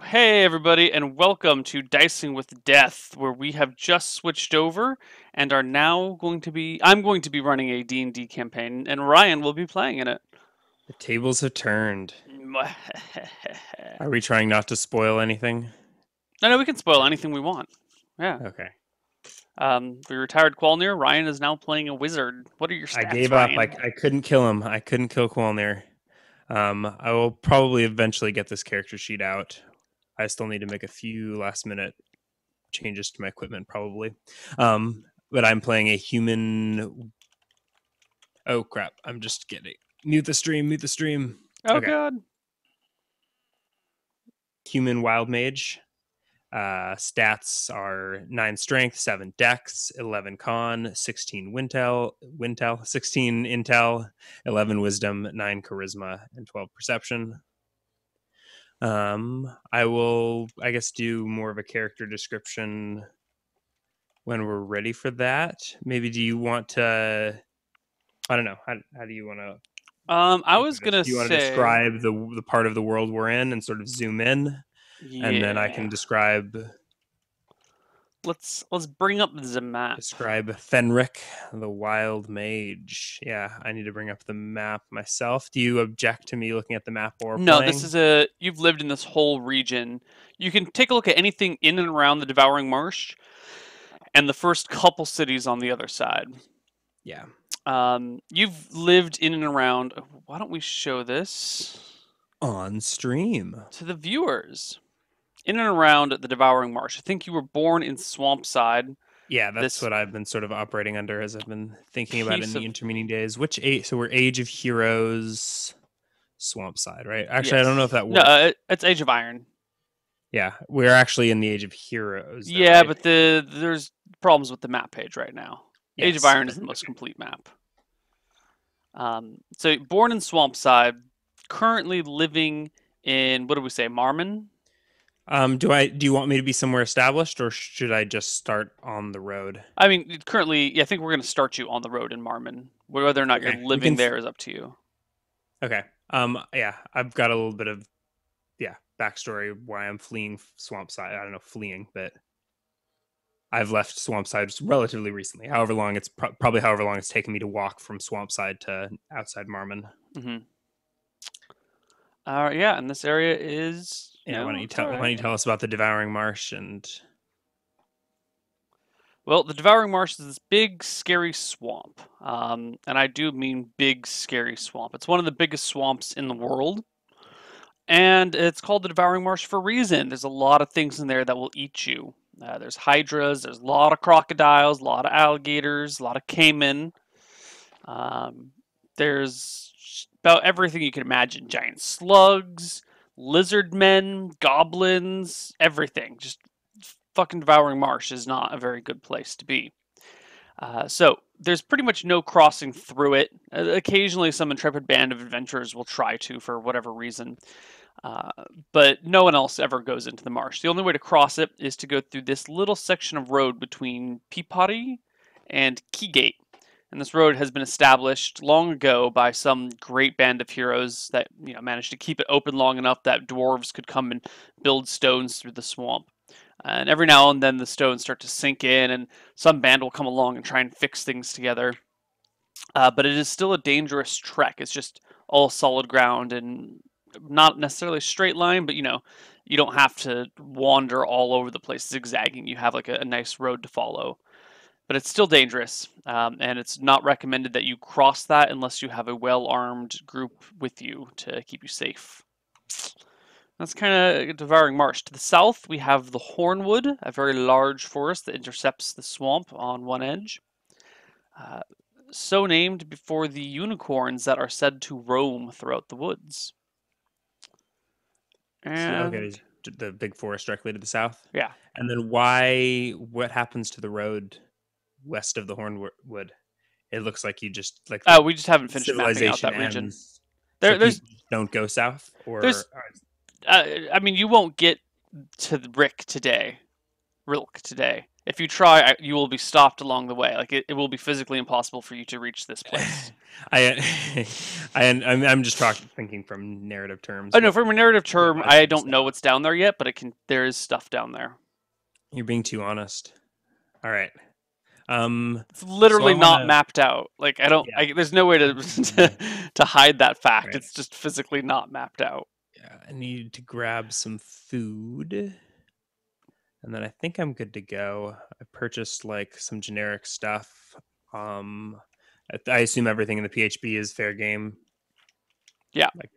Hey everybody, and welcome to Dicing with Death, where we have just switched over and are now I'm going to be running a D&D campaign, and Ryan will be playing in it. The tables have turned. Are we trying not to spoil anything? I know we can spoil anything we want. Yeah. Okay. We retired Qualnir. Ryan is now playing a wizard. What are your I stats, gave up. I, Ryan? I couldn't kill him. I couldn't kill Qualnir. I will probably eventually get this character sheet out. I still need to make a few last minute changes to my equipment, probably. But I'm playing a human. Oh, crap. I'm just kidding. Mute the stream. Mute the stream. Oh Okay. god. Human wild mage. Stats are 9 strength, 7 dex, 11 con, 16 wintel, 16 intel, 11 wisdom, 9 charisma, and 12 perception. I will, I guess, do more of a character description when we're ready for that. Maybe do you want to, I don't know, how do you want to I go was through this? gonna Do you want to say, describe the part of the world we're in and sort of zoom in? And then I yeah. can describe Let's bring up the map. Describe Fenric, the wild mage. Yeah, I need to bring up the map myself. Do you object to me looking at the map while we're No, this playing? is you've lived in this whole region. You can take a look at anything in and around the Devouring Marsh and the first couple cities on the other side. Yeah. You've lived in and around. Why don't we show this On stream. to the viewers? In and around the Devouring Marsh. I think you were born in Swampside. Yeah, that's This what I've been sort of operating under as I've been thinking about in piece the of intervening days. Which age? So we're Age of Heroes, Swamp Side, right? Actually, I don't know if yes, that no, works. it's Age of Iron. Yeah, we're actually in the Age of Heroes, though, Yeah, right? but there's problems with the map page right now. Age of Yes. Iron is the most complete map. So born in Swampside, currently living in what do we say, Marmaan? Do you want me to be somewhere established, or should I just start on the road? I mean, currently, yeah, I think we're going to start you on the road in Marmaan. Whether or not you're Okay, we can. living there is up to you. Okay. Yeah, I've got a little bit of backstory why I'm fleeing Swampside. I don't know fleeing, but I've left Swampside relatively recently. However long it's probably however long it's taken me to walk from Swampside to outside Marmaan. Mm-hmm. Yeah, and this area is, Yeah, why don't you it's tell all why don't right. you tell us about the Devouring Marsh and Well, the Devouring Marsh is this big, scary swamp. And I do mean big, scary swamp. It's one of the biggest swamps in the world. And it's called the Devouring Marsh for a reason. There's a lot of things in there that will eat you. There's hydras, there's a lot of crocodiles, a lot of alligators, a lot of caiman. Um, there's about everything you can imagine: giant slugs, lizard men, goblins, everything. Just fucking Devouring Marsh is not a very good place to be. So there's pretty much no crossing through it. Occasionally, some intrepid band of adventurers will try to for whatever reason. Uh, but no one else ever goes into the marsh. The only way to cross it is to go through this little section of road between Peapotty and Keygate. And this road has been established long ago by some great band of heroes that managed to keep it open long enough that dwarves could come and build stones through the swamp. And every now and then the stones start to sink in, and some band will come along and try and fix things together. But it is still a dangerous trek. It's just all solid ground and not necessarily a straight line, but you don't have to wander all over the place zigzagging. You have like a nice road to follow. But it's still dangerous, and it's not recommended that you cross that unless you have a well armed group with you to keep you safe. That's kind of Devouring Marsh. To the south, we have the Hornwood, a very large forest that intercepts the swamp on one edge. Uh, so named before the unicorns that are said to roam throughout the woods. okay, And the big forest directly to the south? yeah, And then what happens to the road west of the Hornwood? It looks like you just like the we just haven't finished mapping out civilization that region. ends, so There, there's, people don't go south, or there's. I mean, you won't get to Rick today, Rilk today. If you try, you will be stopped along the way. Like it will be physically impossible for you to reach this place. I, I'm just thinking from narrative Oh terms. no, from a narrative term, What I should don't know stop? what's down there yet, but it can. There is stuff down there. You're being too honest. All right. It's So I literally want not to. mapped out. Like I don't. Yeah. There's no way to Mhm. to hide that fact. Right. It's just physically not mapped out. Yeah. I need to grab some food, and then I think I'm good to go. I purchased like some generic stuff. Um, I assume everything in the PHB is fair game. Yeah. Like,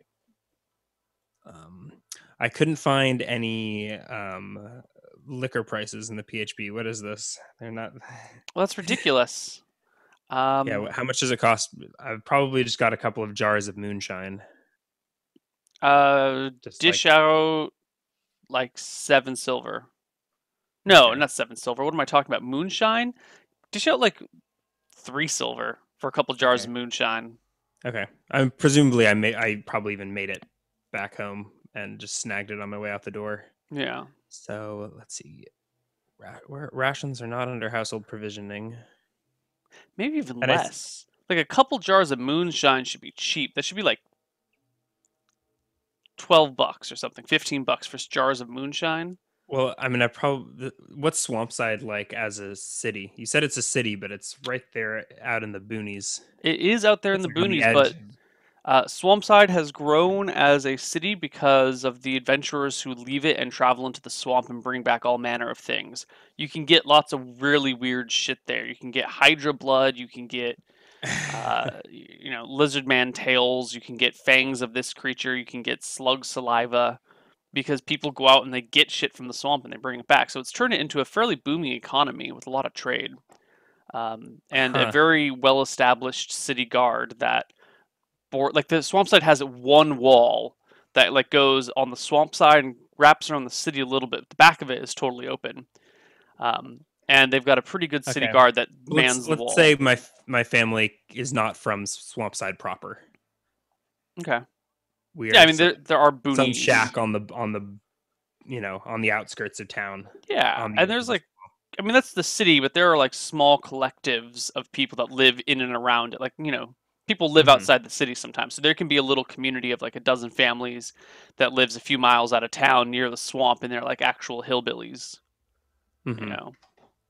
um, I couldn't find any liquor prices in the PHB. What is this? They're not. Well, that's ridiculous. Yeah, Um, how much does it cost? I've probably just got a couple of jars of moonshine. uh, Just like, dish out like 7 silver. No, okay, not 7 silver. What am I talking about? Moonshine? Dish out like 3 silver for a couple jars okay, of moonshine. okay. I'm presumably I probably even made it back home and just snagged it on my way out the door. Yeah. So let's see. Rations are not under household provisioning. Maybe even And less. Like a couple jars of moonshine should be cheap. That should be like $12 or something. $15 for jars of moonshine. well, I mean, what's Swampside like as a city? You said it's a city, but it's right there out in the boonies. It is out there in It's the like on the boonies, edge. but Swampside has grown as a city because of the adventurers who leave it and travel into the swamp and bring back all manner of things. You can get lots of really weird shit there. You can get Hydra blood. You can get, lizard man tails. You can get fangs of this creature. You can get slug saliva because people go out and they get shit from the swamp and they bring it back. So it's turned it into a fairly booming economy with a lot of trade, and a Huh. very well established city guard that like the swamp side has one wall that like goes on the swamp side and wraps around the city a little bit. The back of it is totally open, and they've got a pretty good city Okay. guard that Let's mans the let's wall. say my family is not from Swampside proper. Okay. We Yeah, I are mean there are some boonies. shack on the outskirts of town, Yeah, on the and edge of there's the. like, I mean that's the city, but there are like small collectives of people that live in and around it. Like people live Hmm. outside the city sometimes, so there can be a little community of like a dozen families that lives a few miles out of town near the swamp, and they're like actual hillbillies. You Hmm. know,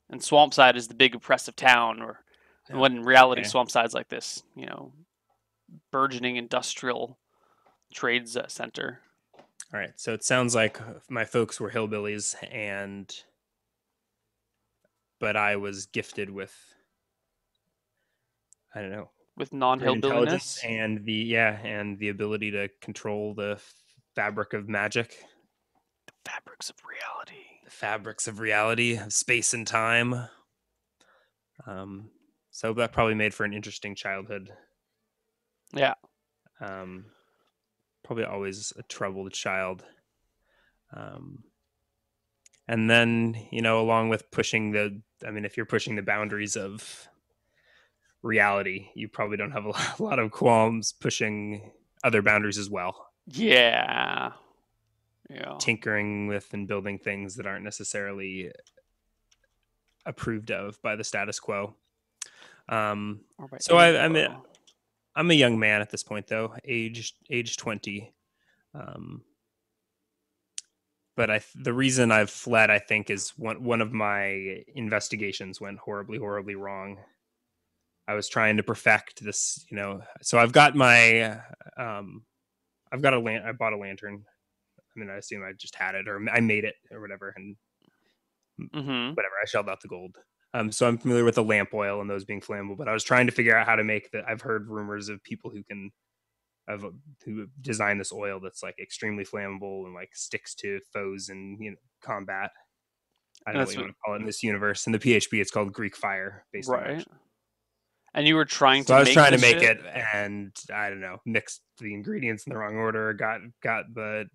and Swampside is the big oppressive town, or Yeah. when in reality Okay. Swampside's like this, burgeoning industrial trades center. All right. So it sounds like my folks were hillbillies, but I was gifted with, I don't know, With great intelligence non-hillbilliness. and the ability to control the fabric of magic, Fabrics of reality. the fabrics of reality, of space and time. Um, so that probably made for an interesting childhood. Yeah. Um, Probably always a troubled child. Um, and then, along with I mean, if you're pushing the boundaries of reality, you probably don't have a lot of qualms pushing other boundaries as well, Yeah. Yeah. tinkering with and building things that aren't necessarily approved of by the status quo. Or by So any I'm quo. I'm a young man at this point, though, age 20. Um, but the reason I've fled, I think, is one of my investigations went horribly, horribly wrong. I was trying to perfect this, So I've got I bought a lantern. I mean, I assume I just had it, or I made it, or whatever, and Mm-hmm. whatever. I shelled out the gold. So I'm familiar with the lamp oil and those being flammable, but I was trying to figure out how to make that. I've heard rumors of people who design this oil that's like extremely flammable and like sticks to foes in combat. I don't And know what that's you what, want to call it in this universe. In the PHP, it's called Greek fire, based on right. magic. And you were trying So to I was make trying to this make shit? it, and I don't know, mixed the ingredients in the wrong order, got the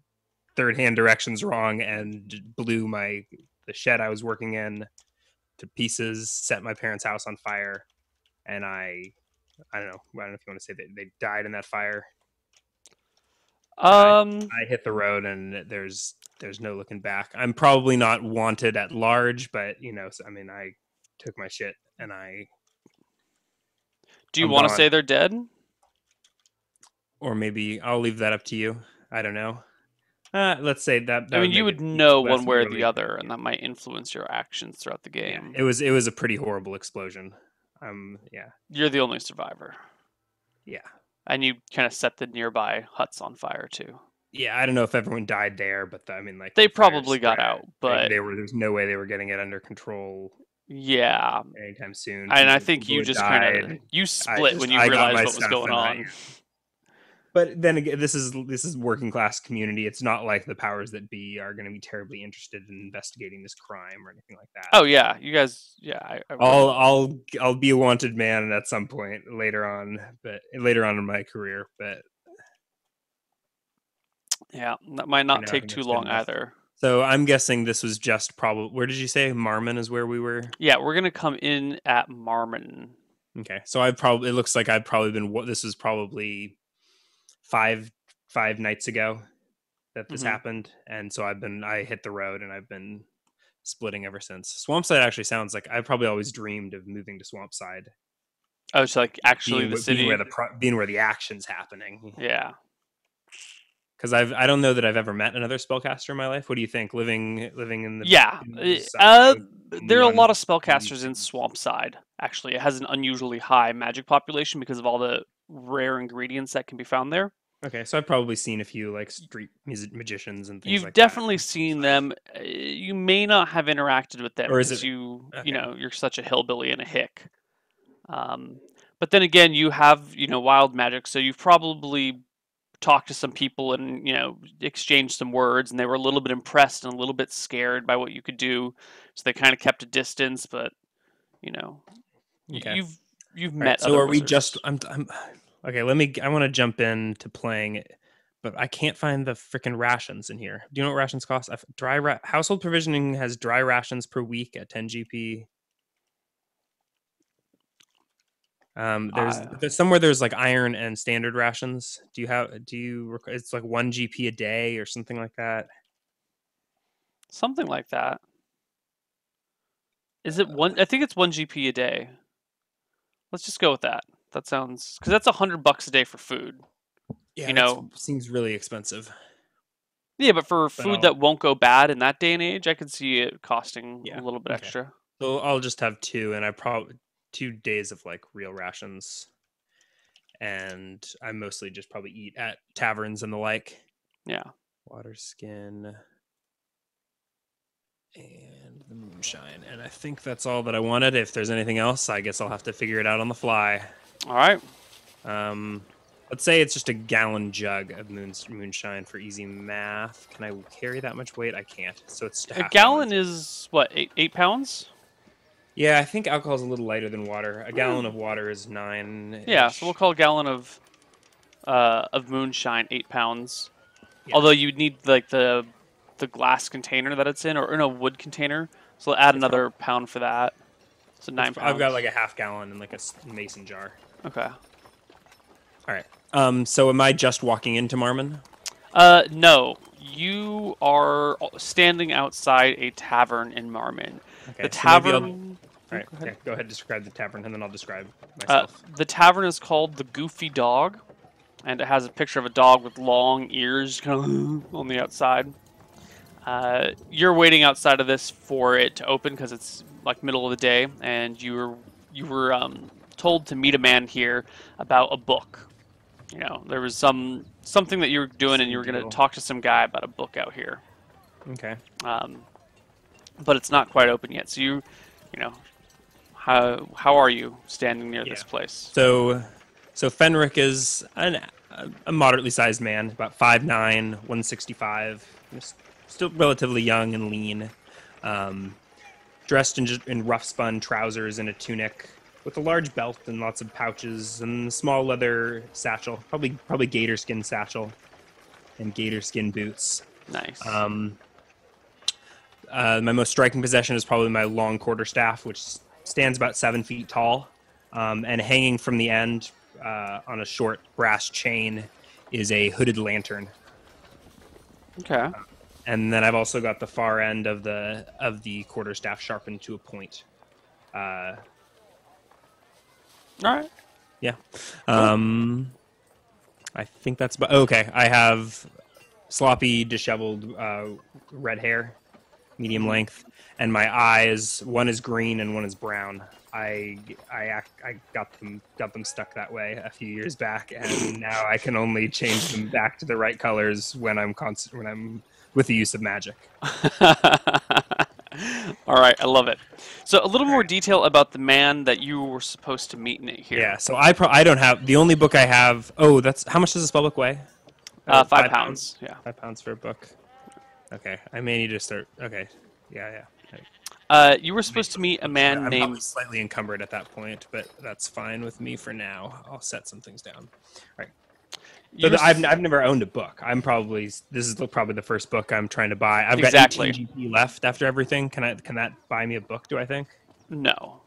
third hand directions wrong, and blew the shed I was working in to pieces. Set my parents' house on fire, and I don't know if you want to say that they died in that fire. And I Um, I hit the road, and there's there's no looking back. I'm probably not wanted at large, but I mean, I took my shit and Do you I'm want to gone. say they're dead? Or maybe I'll leave that up to you. I don't know. Let's say that I would mean, you make would it know less one way or the morally. other, and that might influence your actions throughout the Yeah, game. it was a pretty horrible explosion. Yeah, You're the only survivor, yeah, and you kind of set the nearby huts on fire too. yeah. I don't know if everyone died there, but I mean, like They the fire probably got spread. out, but There's no way they were getting it under control yeah, anytime soon. and I think People you had just kind of died. you split when you I got realized my what was stuff going and on. But then again, this is working class community. It's not like the powers that be are going to be terribly interested in investigating this crime or anything like that. Oh yeah, you guys. Yeah, I wouldn't. I'll be a wanted man at some point later on, but later on in my career. But Yeah, that might for not now, I take think too that's good long enough. either. So I'm guessing this was just probably. Where did you say Marmaan is where we were? Yeah, we're gonna come in at Marmaan. Okay, so it looks like I've probably been. This was probably five nights ago that this happened, and so I hit the road and I've been splitting ever since. Swampside actually sounds like I probably always dreamed of moving to Swampside, Oh, it's like actually the city. being where the action's happening. Yeah. Because I don't know that I've ever met another spellcaster in my life. What do you think? Living in the Yeah. There are a lot of spellcasters in Swampside. Actually, it has an unusually high magic population because of all the rare ingredients that can be found there. Okay, so I've probably seen a few like street magicians and things You've like that. definitely seen them. You may not have interacted with them Or is because it you know, you're such a hillbilly and a hick. But then again, you have, wild magic, so you've probably talked to some people and, exchanged some words, and they were a little bit impressed and a little bit scared by what you could do, so they kind of kept a distance. But you know, okay? you've All right. met So other are we wizards. just? I'm okay. I want to jump into playing it, but I can't find the freaking rations in here. Do you know what rations cost? Household provisioning has dry rations per week at 10 GP. There's somewhere there's like iron and standard rations. It's like 1 GP a day or something like that. Something like that. Is it one? I think it's 1 GP a day. Let's just go with that. That sounds, because that's $100 a day for food. Yeah, You that know, seems really expensive. yeah, but for But food that won't go bad in that day and age, I could see it costing a yeah, little bit okay. extra. So I'll just have two, and I probably 2 days of like real rations, and I mostly just probably eat at taverns and the like. Yeah. Water skin and the moonshine, and I think that's all that I wanted. If there's anything else, I guess I'll have to figure it out on the fly. All right. Let's say it's just a gallon jug of moonshine for easy math. Can I carry that much weight? I can't. So it's A gallon is what, 8 pounds? Yeah, I think alcohol is a little lighter than water. A gallon of water is 9. Yeah, so we'll call a gallon of moonshine 8 pounds. Yeah. Although you'd need like the glass container that it's in, or in a wood container. So we'll add another pound for that. So 9 pounds. I've got like a half gallon in like a mason jar. Okay. All right. So am I just walking into Marmaan? No. You are standing outside a tavern in Marmaan. Okay. The tavern. All right. Yeah, go ahead. Describe the tavern, and then I'll describe myself. The tavern is called the Goofy Dog, and it has a picture of a dog with long ears, kind of on the outside. You're waiting outside of this for it to open because it's like middle of the day, and you were told to meet a man here about a book. There was something that you were doing, and you were going to talk to some guy about a book out here. Okay. But it's not quite open yet. So how are you standing near this place? So Fenric is a moderately sized man, about 5'9", 165, still relatively young and lean, dressed in rough spun trousers and a tunic, with a large belt and lots of pouches and a small leather satchel, probably gator skin satchel, and gator skin boots. Nice. My most striking possession is probably my long quarterstaff, which stands about 7 feet tall, and hanging from the end on a short brass chain is a hooded lantern. Okay. And then I've also got the far end of the quarterstaff sharpened to a point. All right. Yeah. Cool. I think that's okay. I have sloppy, disheveled red hair, medium length, and my eyes. One is green and one is brown. I got them stuck that way a few years back, and now I can only change them back to the right colors when I'm with the use of magic. All right, I love it. So a little All more right. detail about the man that you were supposed to meet in it here. Yeah. So I don't have the only book I have. Oh, that's how much does a spell book weigh? Five 5 pounds. pounds. Yeah. 5 pounds for a book. Okay, I may need to start. Okay, yeah. You were supposed to meet a man I'm probably named. slightly encumbered at that point, but that's fine with me for now. I'll set some things down. All right. You were, I've never owned a book. This is probably the first book I'm trying to buy. I've got exactly 18 GP left after everything. Can that buy me a book? Do I think? no.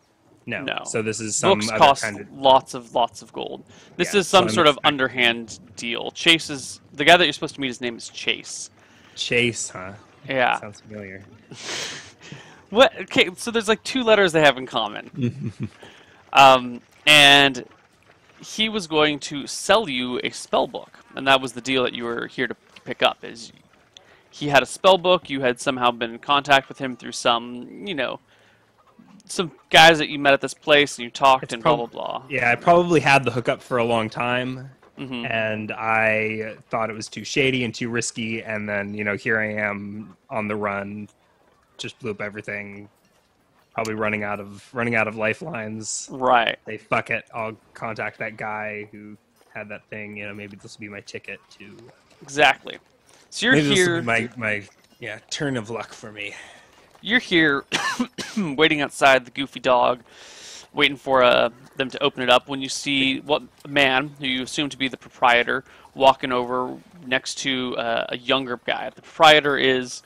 No. No. So this is some Books other cost kind of lots of gold. This yeah. is So some I'm sort of expecting underhand deal. Chase is the guy that you're supposed to meet. His name is Chase. Chase, huh? Yeah. Sounds familiar. What? Okay, so there's like 2 letters they have in common. And he was going to sell you a spell book, and that was the deal that you were here to pick up. Is he had a spell book? You had somehow been in contact with him through some guys that you met at this place, and you talked It's and blah probably blah blah. yeah. I probably had the hookup for a long time, Hmm. and I thought it was too shady and too risky. And then here I am on the run, just blew up everything. Probably running out of lifelines. Right. Say fuck it. I'll contact that guy who had that thing. Maybe this will be my ticket to. Exactly. So you're Maybe this will here. be my turn of luck for me. You're here, waiting outside the Goofy Dog, waiting for them to open it up. When you see what man who you assume to be the proprietor walking over next to a younger guy. The proprietor is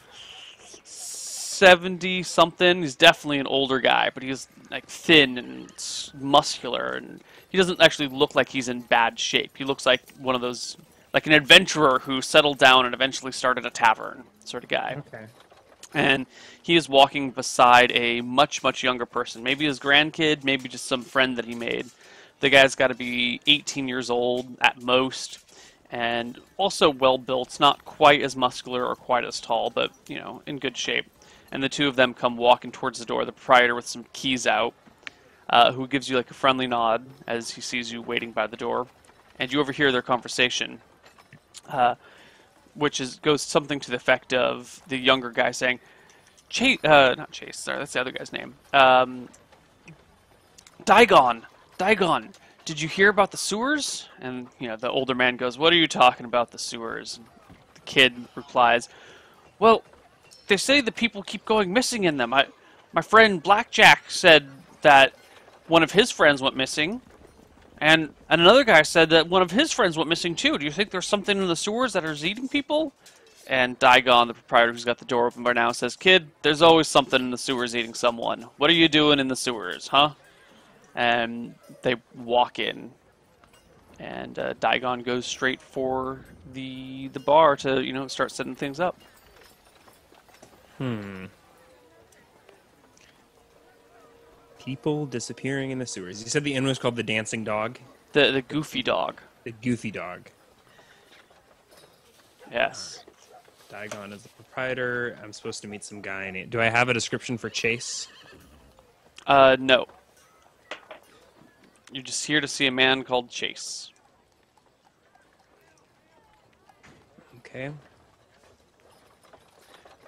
70 something. He's definitely an older guy, but he's like thin and muscular, and he doesn't actually look like he's in bad shape. He looks like one of those, like an adventurer who settled down and eventually started a tavern sort of guy. Okay. And he is walking beside a much younger person, maybe his grandkid, maybe just some friend that he made. The guy's got to be 18 years old at most, and also well built, not quite as muscular or quite as tall, but in good shape. And the two of them come walking towards the door, the proprietor with some keys out, who gives you like a friendly nod as he sees you waiting by the door. And you overhear their conversation, which goes something to the effect of the younger guy saying, Chase, not Chase, sorry, that's the other guy's name. Digon, did you hear about the sewers? And, the older man goes, what are you talking about, the sewers? And the kid replies, well, they say the people keep going missing in them. My friend Blackjack said that one of his friends went missing, and another guy said that one of his friends went missing too. Do you think there's something in the sewers that is eating people? And Digon, the proprietor who's got the door open by now, says, kid, there's always something in the sewers eating someone. What are you doing in the sewers, huh? And they walk in, and Digon goes straight for the bar to, start setting things up. People disappearing in the sewers. You said the inn was called the Dancing Dog? The Goofy Dog. The Goofy Dog. Yes. Digon is the proprietor. I'm supposed to meet some guy named... Do I have a description for Chase? No. You're just here to see a man called Chase. Okay.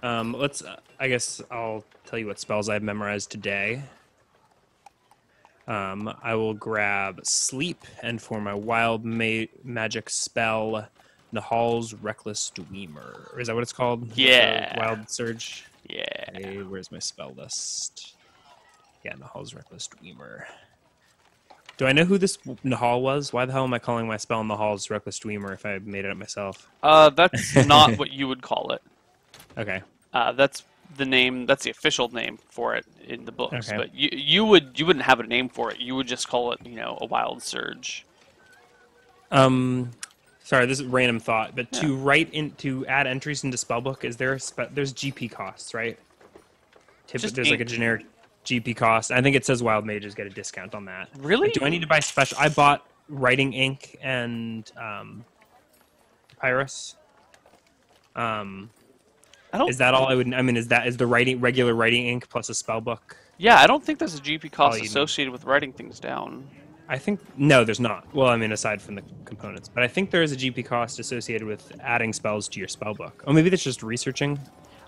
I guess I'll tell you what spells I've memorized today. I will grab Sleep, and for my wild magic spell, Nahal's Reckless Dreamer. Is that what it's called? Yeah. Wild Surge? Yeah. Okay, where's my spell list? Yeah, Nahal's Reckless Dreamer. Do I know who this Nahal was? Why the hell am I calling my spell Nahal's Reckless Dreamer if I made it up myself? That's not what you would call it. Okay. That's the name. That's the official name for it in the books. Okay. But you wouldn't have a name for it. You would just call it, a wild surge. Sorry, this is a random thought, but Yeah. to add entries into spellbook, is there there's GP costs, right? Just There's like a ink. generic GP cost. I think it says wild mages get a discount on that. Really? Do I need to buy special? I bought writing ink and papyrus. I don't. Is that all I would? I mean, is the regular writing ink plus a spellbook Yeah, I don't think there's a GP all cost you need? associated with writing things down. I think no, there's not. Well, I mean, aside from the components, but I think there is a GP cost associated with adding spells to your spellbook. Oh, maybe that's just researching.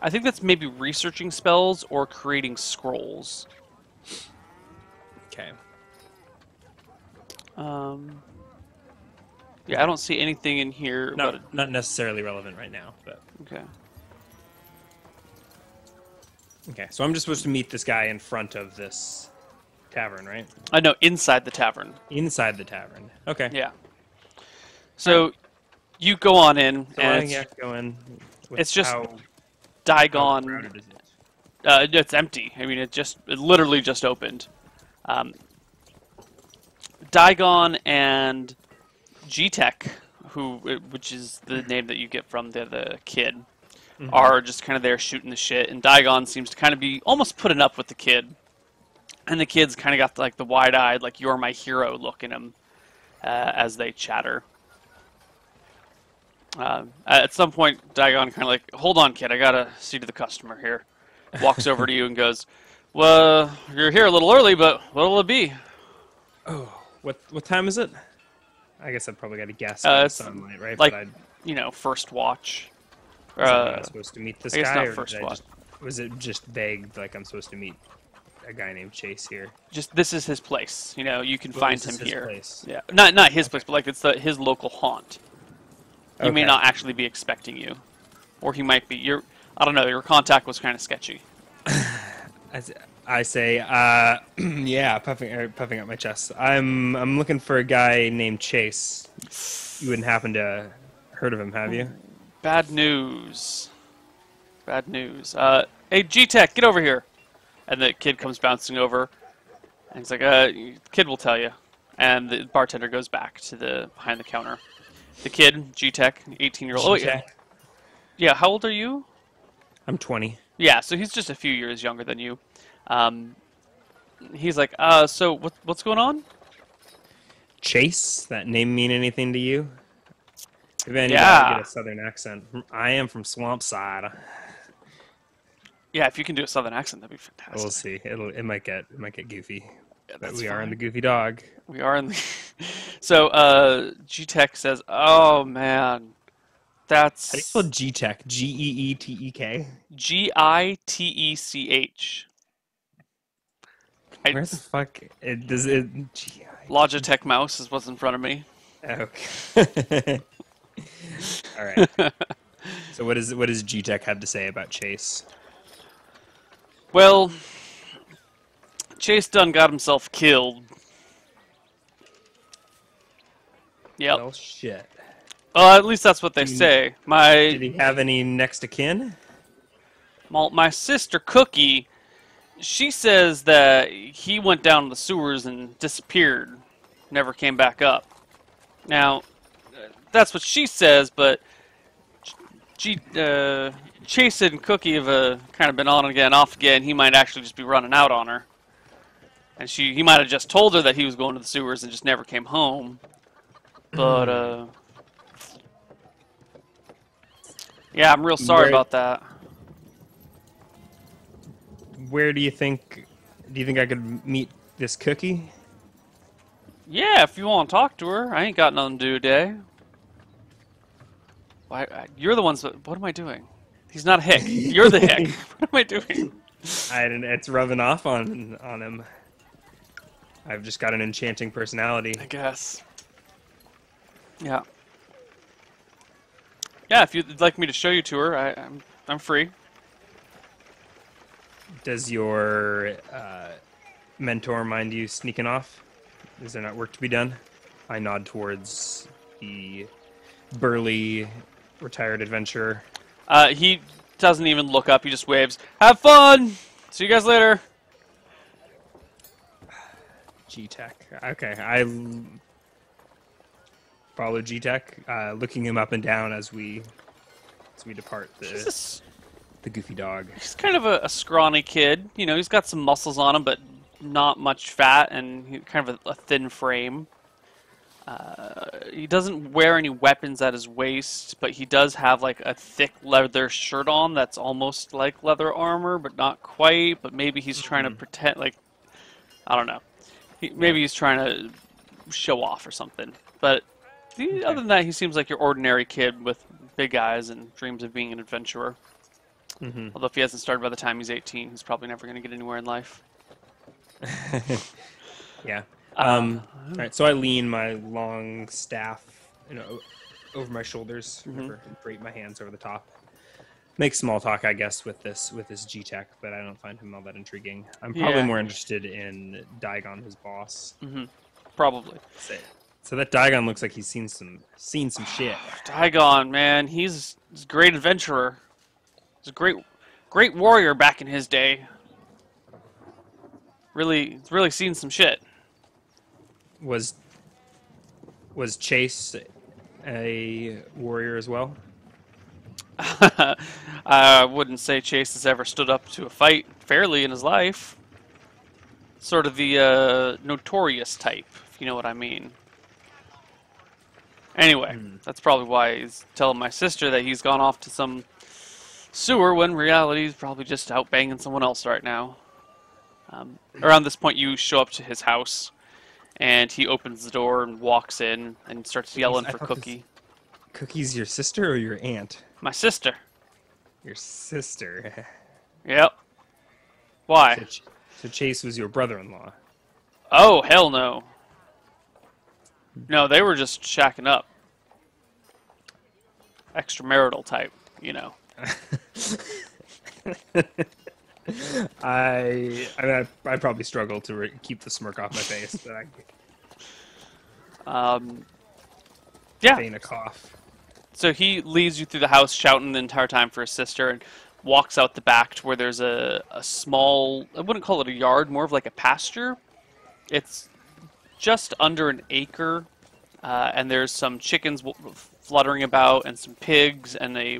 I think that's maybe researching spells or creating scrolls. Okay. Yeah, I don't see anything in here about it. Not necessarily relevant right now, but Okay. okay. So I'm just supposed to meet this guy in front of this tavern, right? I know, inside the tavern. Inside the tavern. Okay. Yeah. So you go on in, So and I get going. With it's just how Digon. crowded is it? It's empty. I mean, it literally just opened. Digon and G-Tech, which is the name that you get from the kid, are just kind of there shooting the shit, and Digon seems to kind of be almost putting up with the kid, and the kid's kind of got like the wide-eyed, like "you're my hero" look in him as they chatter. At some point, Digon kind of like, "Hold on, kid, I gotta see to the customer here." Walks over to you and goes, "Well, you're here a little early, but what'll it be?" Oh, what time is it? I guess I'd probably got to guess by the It's sunlight, right? like, but first watch. I'm supposed to meet this I guess guy, not or first did I watch. was it just vague, like I'm supposed to meet a guy named Chase here? Just this is his place. You can Well, find this is him his here. place. Yeah, not his place, but like it's his local haunt. He may Okay. not actually be expecting you, or he might be. I don't know. Your contact was kind of sketchy. I say, yeah, puffing up my chest. I'm looking for a guy named Chase. You wouldn't happen to heard of him, have you? Bad news. Bad news. Hey, G-Tech, get over here. And the kid comes bouncing over, and he's like, kid will tell you. And the bartender goes back to behind the counter. The kid, G-Tech, 18-year-old. Oh, yeah. Yeah, how old are you? I'm 20. Yeah, so he's just a few years younger than you. He's like, so what's going on? Chase? That name mean anything to you? Maybe I need to Yeah. get a southern accent. I am from Swamp Side. Yeah, if you can do a southern accent, that'd be fantastic. We'll see. It might get goofy. Yeah, But that's we are in fine. the Goofy Dog. We are in the... So, G-Tech says, oh, man, that's... How do you spell G-Tech? Geetek? Gitech. Where the fuck does it? Logitech mouse is what's in front of me. Okay. All right. So what does G-Tech have to say about Chase? Well, Chase done got himself killed. Yep. Well, shit. Well, at least that's what they Did he- say. Did he have any next of kin? My sister Cookie, she says that he went down the sewers and disappeared, never came back up. Now, that's what she says, but Chase and Cookie have kind of been on again, off again. He might actually just be running out on her, and he might have just told her that he was going to the sewers and just never came home. But yeah, I'm real sorry about that. Where do you think I could meet this Cookie? Yeah, if you want to talk to her, I ain't got nothing to do today. You're the ones that... What am I doing? He's not a hick. You're the hick. What am I doing? It's rubbing off on him. I've just got an enchanting personality. I guess. Yeah. Yeah, if you'd like me to show you to her, I'm free. Does your mentor mind you sneaking off? Is there not work to be done? I nod towards the burly, retired adventurer. He doesn't even look up. He just waves. Have fun! See you guys later. G-Tech. Okay, follow G-Tech, looking him up and down as we depart the goofy dog. He's kind of a scrawny kid. You know, he's got some muscles on him, but not much fat, and he's kind of a thin frame. He doesn't wear any weapons at his waist, but he does have like a thick leather shirt on that's almost like leather armor, but not quite. But maybe he's trying to pretend, like, I don't know. Maybe he's trying to show off or something. But other than that, he seems like your ordinary kid with big eyes and dreams of being an adventurer. Although if he hasn't started by the time he's 18, he's probably never going to get anywhere in life. Yeah. All right, so I lean my long staff, over my shoulders, and drape my hands over the top. Make small talk, I guess, with this G-Tech, but I don't find him all that intriguing. I'm probably more interested in Daigon, his boss. Probably. So that Daigon looks like he's seen some shit. Daigon, man, he's a great adventurer. He's a great warrior back in his day. Really seen some shit. Was Chase a warrior as well? I wouldn't say Chase has ever stood up to a fight fairly in his life. Sort of the notorious type, if you know what I mean. Anyway, that's probably why he's telling my sister that he's gone off to some sewer when in reality he's probably just out banging someone else right now. Around this point, you show up to his house, and he opens the door and walks in and starts yelling for Cookie. Cookie's your sister or your aunt? My sister. Your sister. Yep. Why? So Chase was your brother-in-law. Oh, hell no. No, they were just shacking up. Extramarital type, you know. I probably struggle to keep the smirk off my face, but yeah. feign a cough. So he leads you through the house, shouting the entire time for his sister, and walks out the back to where there's a small, I wouldn't call it a yard, more of like a pasture. It's just under an acre, and there's some chickens fluttering about, and some pigs, and a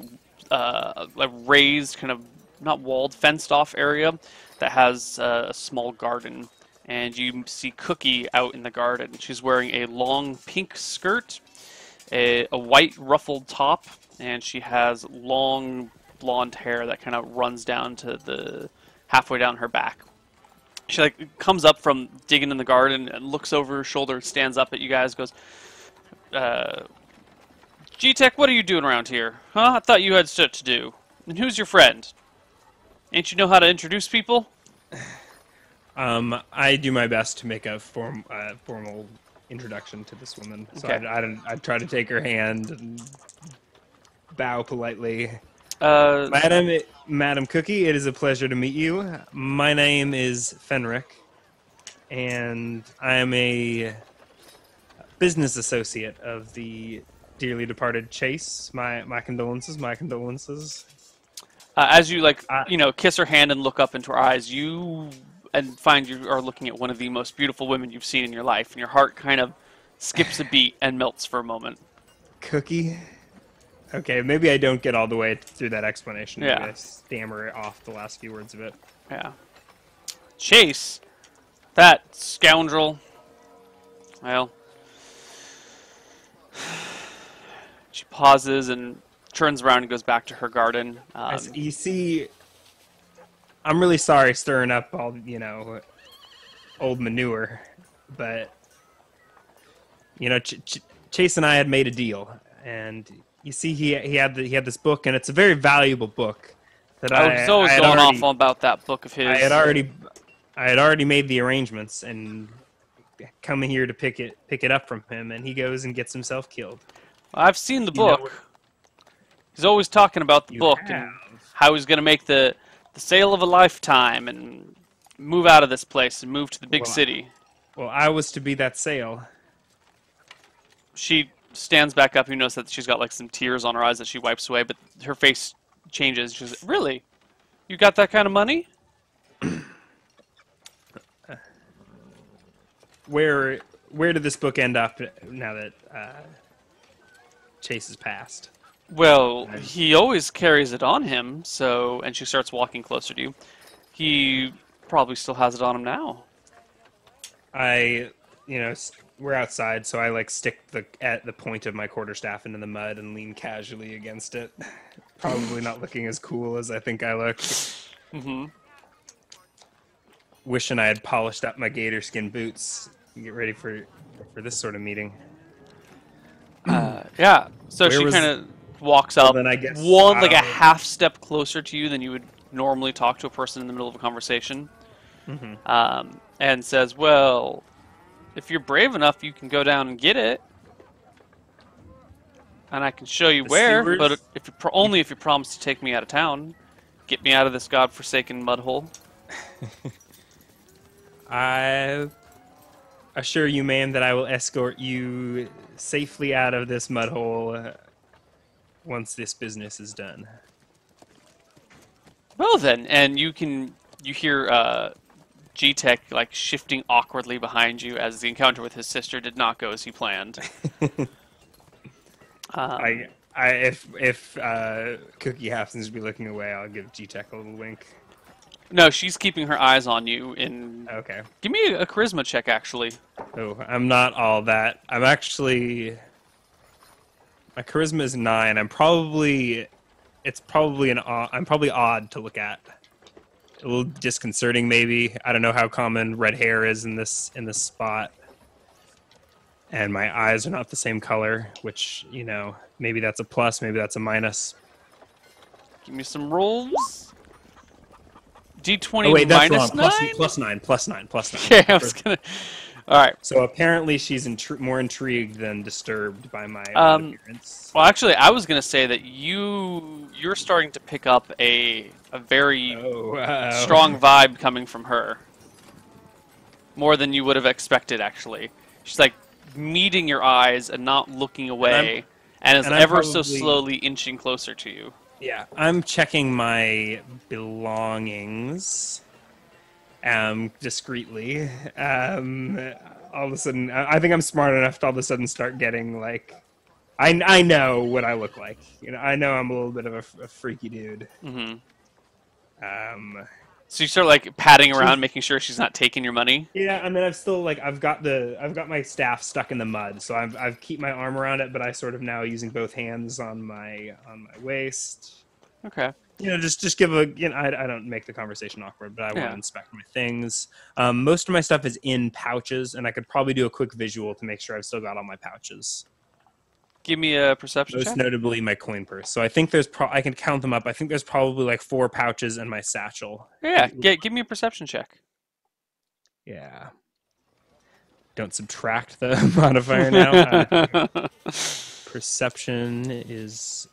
raised, kind of, not walled, fenced off area that has a small garden. And you see Cookie out in the garden. She's wearing a long pink skirt, a white ruffled top, and she has long blonde hair that kind of runs down to the halfway down her back. She like comes up from digging in the garden and looks over her shoulder, stands up at you guys, goes, G-Tech, what are you doing around here? Huh? I thought you had shit to do. And who's your friend? Ain't you know how to introduce people? I do my best to make a formal introduction to this woman. So Okay. I try to take her hand and bow politely. Uh, Madam Cookie, it is a pleasure to meet you. My name is Fenric, and I am a business associate of the dearly departed Chase. My condolences, my condolences. as you kiss her hand and look up into her eyes, you find you are looking at one of the most beautiful women you've seen in your life, and your heart kind of skips a beat and melts for a moment. Cookie? Okay, maybe I don't get all the way through that explanation. Yeah. Maybe I stammer off the last few words of it. Yeah. Chase, that scoundrel. Well, she pauses and turns around and goes back to her garden. You see, I'm really sorry stirring up all, old manure, but, Chase and I had made a deal, and you see he had this book, and it's a very valuable book that I was always going off about that book of his. I had already made the arrangements and come here to pick it up from him, and he goes and gets himself killed. I've seen the book. He's always talking about the book and how he's going to make the sale of a lifetime and move out of this place and move to the big city. Well, I was to be that sale. She stands back up. You notice that she's got like some tears on her eyes that she wipes away, but her face changes. She says, "Really? You got that kind of money?" Where did this book end up now that chases past. Well, he always carries it on him, so... And she starts walking closer to you. He probably still has it on him now. I, we're outside, so I like stick at the point of my quarterstaff into the mud and lean casually against it. Probably not looking as cool as I think I look. Mm-hmm. Wishing I had polished up my gator skin boots to get ready for this sort of meeting. Yeah, so Where she was? kind of walks Well, up then I guess like a half step closer to you than you would normally talk to a person in the middle of a conversation, and says, "Well, if you're brave enough, you can go down and get it, and I can show you the where. sewers? But if you only if you promise to take me out of town, get me out of this godforsaken mud hole." I assure you, ma'am, that I will escort you safely out of this mud hole once this business is done. Well then, and you hear G-Tech like shifting awkwardly behind you as the encounter with his sister did not go as he planned. If Cookie happens to be looking away, I'll give G-Tech a little wink. No, she's keeping her eyes on you. Okay. Give me a charisma check, actually. Oh, I'm not all that. I'm actually... My charisma is 9. I'm probably odd to look at. A little disconcerting, maybe. I don't know how common red hair is in this spot. And my eyes are not the same color, which, maybe that's a plus, maybe that's a minus. Give me some rolls. D20 Oh wait, that's minus wrong. 9? Plus 9. Okay, I was gonna... Alright. So apparently she's more intrigued than disturbed by my appearance. Well, actually, I was gonna say that you're starting to pick up a very strong vibe coming from her. More than you would have expected, actually. She's like meeting your eyes and not looking away, and is ever so slowly inching closer to you. Yeah, I'm checking my belongings discreetly. All of a sudden, I think I'm smart enough to all of a sudden start getting like, I know what I look like. I know I'm a little bit of a freaky dude. Mm-hmm. So you start like patting around, making sure she's not taking your money. Yeah, I mean, I've got my staff stuck in the mud, so I've keep my arm around it, but I sort of now using both hands on my waist. Okay. Just give a, I don't make the conversation awkward, but I want to inspect my things. Most of my stuff is in pouches, and I could probably do a quick visual to make sure I've still got all my pouches. Give me a perception check. Most notably my coin purse. So I think I can count them up. I think there's probably like 4 pouches in my satchel. Yeah, give me a perception check. Yeah. Don't subtract the modifier now. Perception is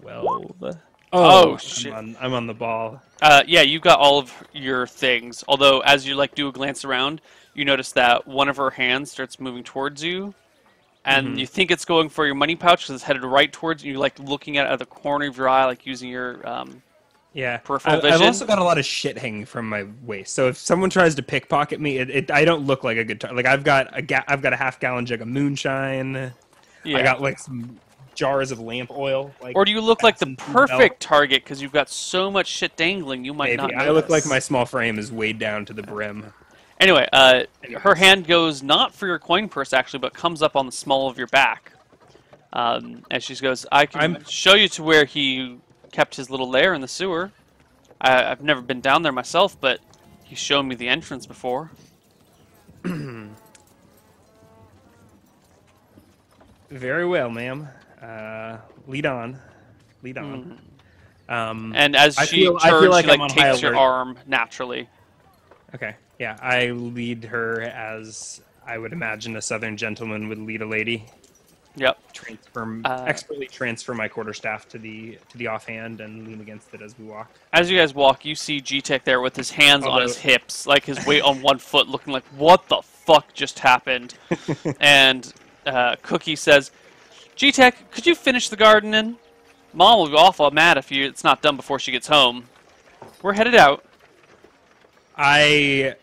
12. Oh shit! I'm on the ball. Yeah, you got all of your things. Although, as you like do a glance around, you notice that one of her hands starts moving towards you, and you think it's going for your money pouch because it's headed right towards you. You're like looking at it out of the corner of your eye, like using your peripheral vision. I've also got a lot of shit hanging from my waist. So if someone tries to pickpocket me, I don't look like a good target. Like I've got a half-gallon jug of moonshine. Yeah. I got like some jars of lamp oil. Or do you look like the perfect target because you've got so much shit dangling you might not notice? I look like my small frame is weighed down to the brim. Anyway, her hand goes not for your coin purse actually, but comes up on the small of your back. And she goes, I can show you to where he kept his little lair in the sewer. I've never been down there myself, but he's shown me the entrance before. Very well, ma'am. Lead on. And as she turns, she like takes your arm naturally. Okay. Yeah, I lead her as I would imagine a southern gentleman would lead a lady. Yep. Expertly transfer my quarterstaff to the offhand and lean against it as we walk. As you guys walk, you see G-Tech there with his hands on his hips, like his weight on one foot, looking like, what the fuck just happened? And Cookie says, G-Tech, could you finish the gardening? Mom will be awful mad if it's not done before she gets home. We're headed out. How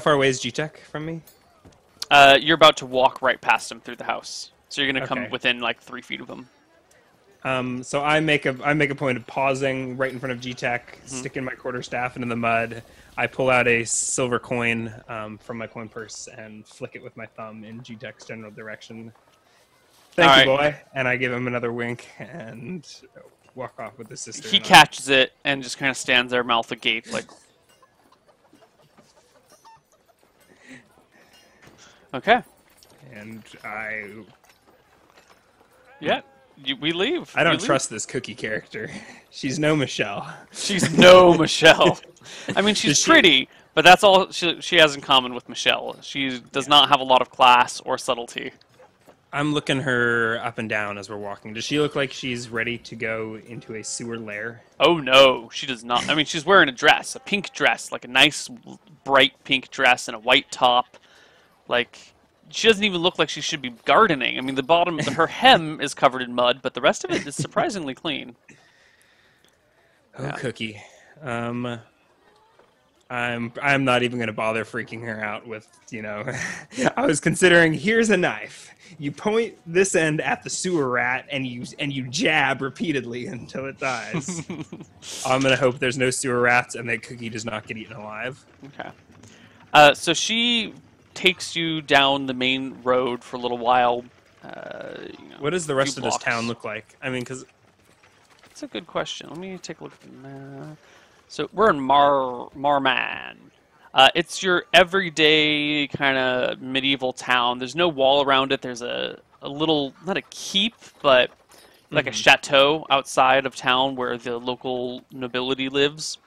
far away is G-Tech from me? You're about to walk right past him through the house. So you're gonna come Okay. within like 3 feet of him. So I make a point of pausing right in front of G-Tech, Hmm. sticking my quarterstaff into the mud. I pull out a silver coin from my coin purse and flick it with my thumb in G-Tech's general direction. All Thank you, right. boy. And I give him another wink and walk off with his sister He and I. catches it and just kind of stands there, mouth agape, like, okay, And I yeah, we leave. I You don't leave. trust this cookie character. She's no Michelle. She's no Michelle. I mean, she's Does she? pretty, but that's all she has in common with Michelle. She does Yeah. not have a lot of class or subtlety. I'm looking her up and down as we're walking. Does she look like she's ready to go into a sewer lair? Oh no, she does not. I mean, she's wearing a dress, a pink dress, like a nice bright pink dress and a white top. Like she doesn't even look like she should be gardening. I mean, the bottom, her hem is covered in mud, but the rest of it is surprisingly clean. Oh, Yeah. Cookie. Um, I'm not even gonna bother freaking her out with, I was considering here's a knife. You point this end at the sewer rat and you jab repeatedly until it dies. I'm gonna hope there's no sewer rats and that Cookie does not get eaten alive. Okay. So she takes you down the main road for a little while. What does the few rest of this town blocks. look like? I mean, because That's a good question. Let me take a look at the map. So we're in Marmaan. It's your everyday kind of medieval town. There's no wall around it. There's a little, not a keep, but like a chateau outside of town where the local nobility lives.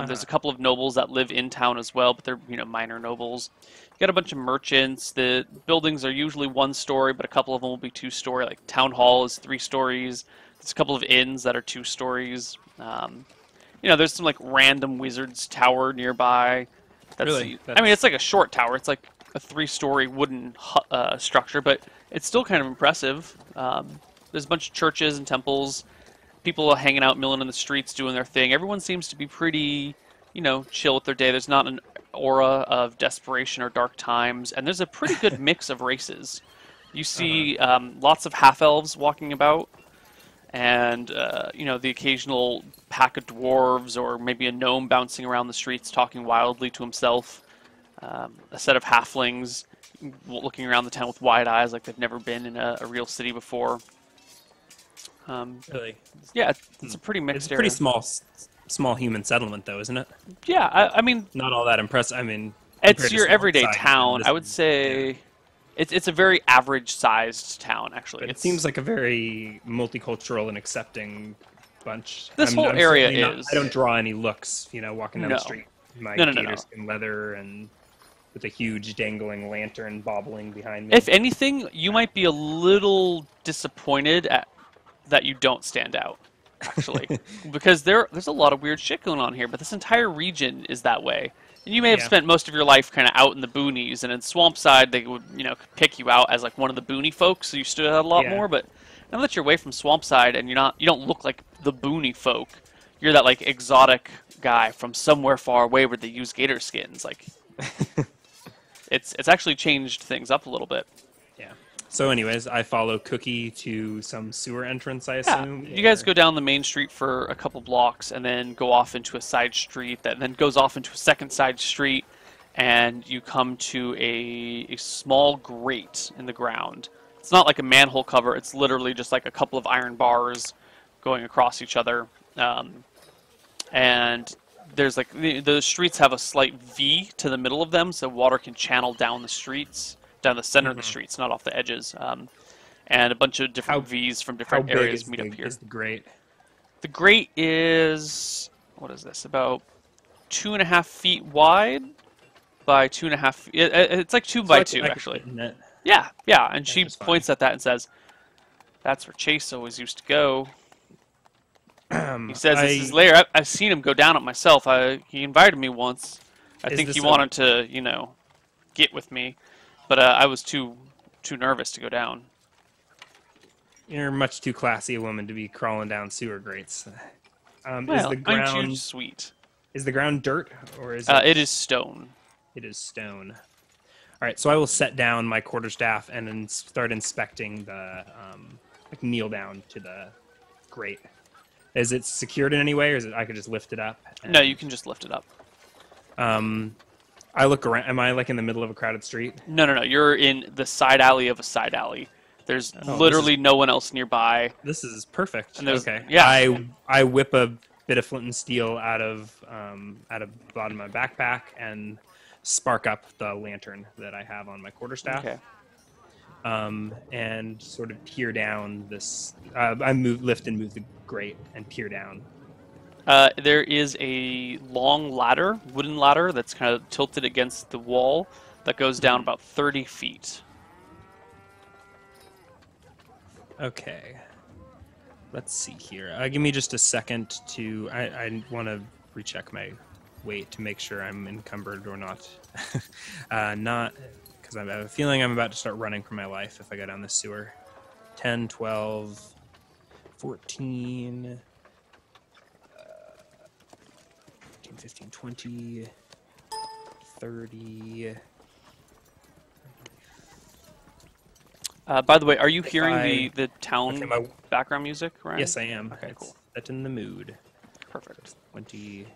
There's a couple of nobles that live in town as well, but they're minor nobles. You got a bunch of merchants. The buildings are usually 1 story, but a couple of them will be 2 story. Like town hall is 3 stories. There's a couple of inns that are 2 stories. There's some like random wizard's tower nearby. really, I mean, that's it's like a short tower. It's like a 3 story wooden structure, but it's still kind of impressive. There's a bunch of churches and temples. People are hanging out, milling in the streets, doing their thing. Everyone seems to be pretty, chill with their day. There's not an aura of desperation or dark times, and there's a pretty good mix of races. You see lots of half elves walking about, and the occasional pack of dwarves or maybe a gnome bouncing around the streets talking wildly to himself. A set of halflings looking around the town with wide eyes like they've never been in a real city before. really. Yeah, it's a pretty It's mixed a pretty area. small human settlement, though, isn't it? Yeah, I mean, Not all that impressive. I mean, it's compared to your some everyday outside town. this I would yeah. say it's a very average-sized town, actually. But it It's seems like a very multicultural and accepting bunch. this whole I'm area certainly not. is I don't draw any looks, walking down no, the street, in my no. gator-skin leather and with a huge dangling lantern bobbling behind me. If anything, you might be a little disappointed that you don't stand out, actually, because there's a lot of weird shit going on here. But this entire region is that way, and you may have Yeah. spent most of your life kind of out in the boonies, and in Swampside they would pick you out as like one of the boony folks, so you stood out a lot Yeah. more. But now that you're away from Swampside and you don't look like the boony folk, you're that like exotic guy from somewhere far away where they use gator skins. Like it's actually changed things up a little bit. Yeah. So, anyways, I follow Cookie to some sewer entrance, I Yeah, assume. you guys or- go down the main street for a couple blocks and then go off into a side street that then goes off into a second side street, and you come to a small grate in the ground. It's not like a manhole cover, it's literally just like a couple of iron bars going across each other. And there's like the streets have a slight V to the middle of them, so water can channel down the streets, down the center of the streets, not off the edges. And a bunch of different V's from How different big areas is meet up here. is the grate? The grate is, what is this? About 2.5 feet wide by 2.5. It's like 2 So by I 2 could actually. fit in it. Yeah, yeah. And she is fine. points at that and says, "That's where Chase always used to go." He says, "This is his lair. I've seen him go down it myself. He invited me once. I Is think this he a- wanted to, get with me, but I was too nervous to go down." You're much too classy a woman to be crawling down sewer grates. Is Well, the aren't you ground sweet? is the ground dirt or is it? It is stone. It is stone. All right, so I will set down my quarterstaff and then start inspecting the like kneel down to the grate. Is it secured in any way, or is it I could just lift it up? No, you And can just lift it up. I look around. Am I like in the middle of a crowded street? No, no, no. You're in the side alley of a side alley. There's Oh, this is literally no one else nearby. perfect. And there's Okay, yeah. I whip a bit of flint and steel out of the bottom of my backpack and spark up the lantern that I have on my quarterstaff. Okay. And sort of peer down this. Lift and move the grate and peer down. There is a long ladder, wooden ladder, that's kind of tilted against the wall that goes down about 30 feet. Okay. Let's see here. Give me just a second to. I want to recheck my weight to make sure I'm encumbered or not. Not because I have a feeling I'm about to start running for my life if I go down this sewer. 10, 12, 14, 15, 20, 30. By the way, are you hearing I- the town Okay, background music, Ryan? yes, I am. Okay, It's cool. Set in the mood. Perfect. 20.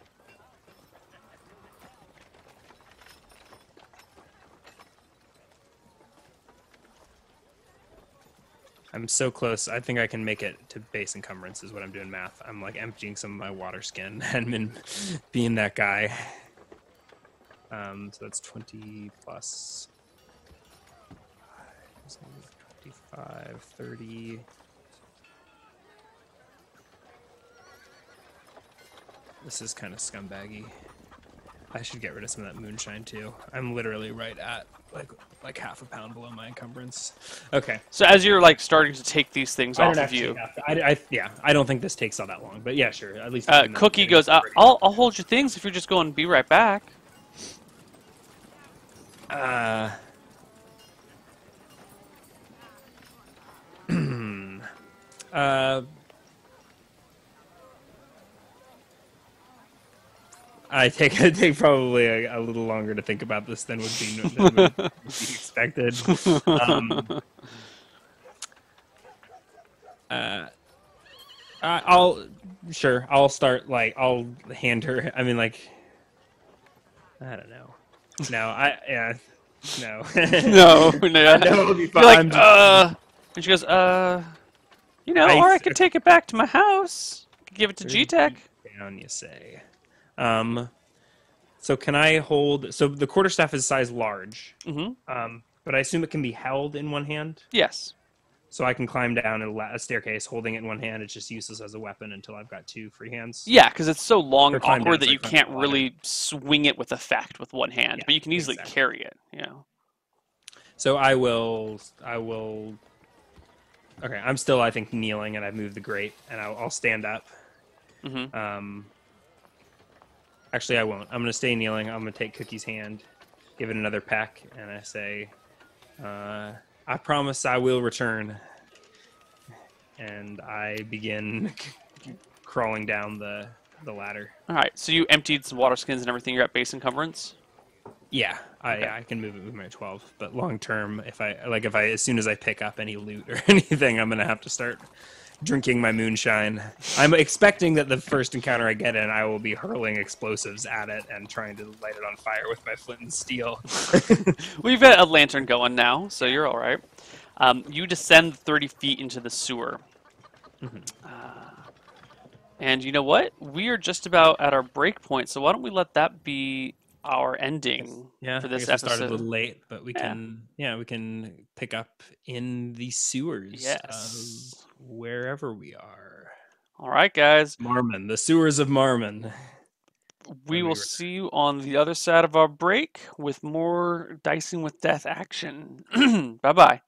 I'm so close. I think I can make it to base encumbrance is what I'm doing math. I'm like emptying some of my water skin and being that guy. So that's 20 plus 25, 30. This is kind of scumbaggy. I should get rid of some of that moonshine too. I'm literally right at like half a pound below my encumbrance. Okay. So as you're like starting to take these things I off don't of you, actually have to. Yeah, I don't think this takes all that long, but yeah, sure. At least Cookie goes, I'll hold your things if you're just going, be right back. I take probably a little longer to think about this than would be expected. I'll start I'll hand her. I mean I don't know. No. No, no. It'll be You're fine. like, and she goes, or I could see. take it back to my house. Give it to G-Tech. Down, you say. So can I hold? So the quarterstaff is size large. Mm-hmm. But I assume it can be held in one hand. Yes. So I can climb down a staircase holding it in one hand. It's just useless as a weapon until I've got two free hands. Yeah, because it's so long Or and climb awkward down that you for can't water. really swing it with effect with one hand, Yeah, but you can easily exactly. carry it. Yeah. So I will. Okay, I'm still I think kneeling, and I've moved the grate, and I'll stand up. Mm-hmm. Actually, I won't. I'm going to stay kneeling. I'm going to take Cookie's hand, give it another peck, and I say, I promise I will return. And I begin crawling down the ladder. All right. So you emptied some water skins and everything. You're at base encumbrance. Yeah, Okay. I can move it with my 12. But long term, if I as soon as I pick up any loot or anything, I'm going to have to start drinking my moonshine. I'm expecting that the first encounter I get in, I will be hurling explosives at it and trying to light it on fire with my flint and steel. We've got a lantern going now, so you're all right. You descend 30 feet into the sewer. And you know what? We are just about at our break point, so why don't we let that be our ending Yeah, for this I guess we started a episode? little late, but we Yeah. can pick up in the sewers Yes. of wherever we are. All right, guys. Marmaan, the sewers of Marmaan. We When will we see you on the other side of our break with more Dicing with Death action. Bye-bye.